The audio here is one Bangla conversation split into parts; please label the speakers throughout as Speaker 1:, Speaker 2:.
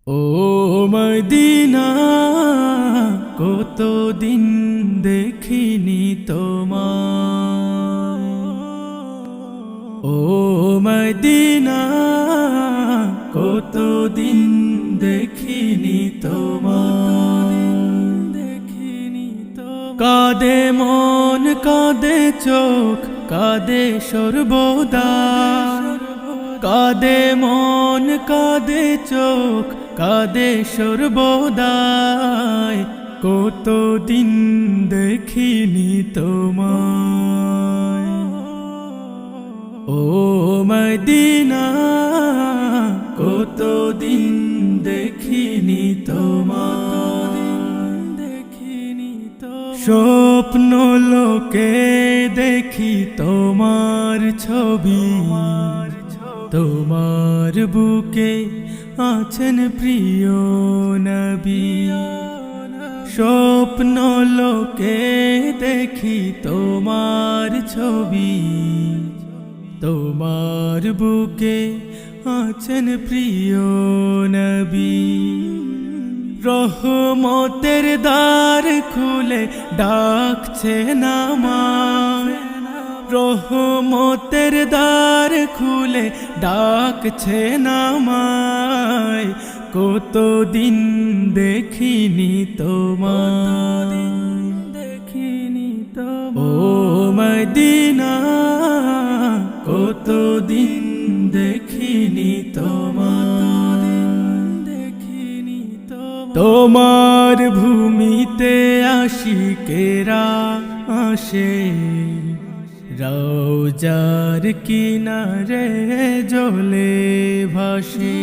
Speaker 1: ও মদিনা, কতদিন দেখিনি তোমায়। ও মদিনা, কতদিন দেখিনি তোমায়। কাঁদে মন কাঁদে চোখ কাঁদে সর্বদা, কাঁদে মন কাঁদে চোখ কাঁদে সর্বদাই। কতদিন দেখিনি তোমায়। ও মদিনা, কতদিন দেখিনি তোমায়। স্বপ্ন লোকে দেখি তোমার ছবি, তোমার বুকে আছেন প্রিয় নবী। স্বপ্ন লোকে দেখি তোমার ছবি, তোমার বুকে আছেন প্রিয় নবী। রহমতের দ্বার খুলে ডাকছে নামায়, রহমতের দ্বার খুলে ডাকছে নামায়। কতদিন দেখিনি তোমায়। ও মদিনা, কতদিন দেখিনি তোমায়। তোমার ভূমিতে আশিকেরা আসে, রওজার কিনারে জলে ভাসে।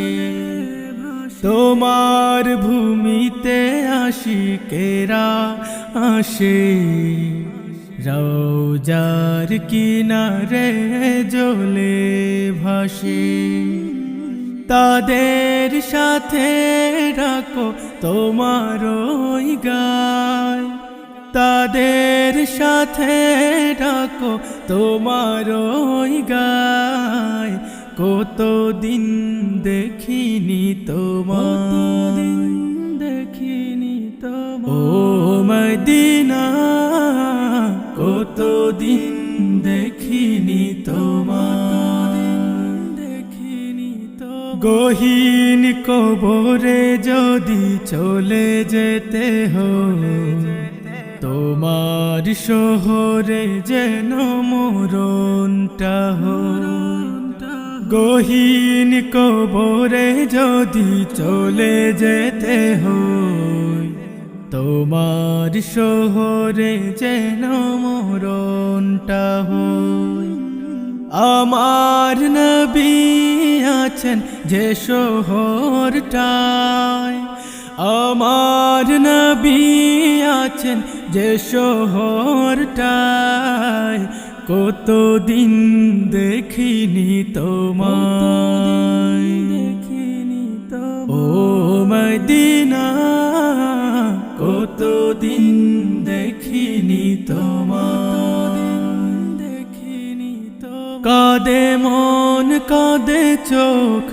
Speaker 1: তোমার ভূমিতে আশিকেরা আসে, রওজার কিনারে জলে ভাসে। তাদের সাথে রাখো তোমার ওই গায়, তাদের সাথে রাখো তোমার ওই গায়। কতদিন দেখিনি তোমায়। দেখিনি তোমায়। ও মদিনা, কতদিন দেখিনি তোমায়। গহীন কবরে যদি চলে যেতে হয়, তোমার শহরে যেন মরণটা হয়। গহীন কবরে যদি চলে যেতে হয়, তোমার শহরে যেন মরণটা হয়। আমার নবী আছেন যে শহরটায়, আমার নবী আছেন যে শহরটায়। কতদিন দেখিনি তোমায়। ও মদিনা, কতদিন দেখিনি তোমায়। কাঁদে মন কাঁদে চোখ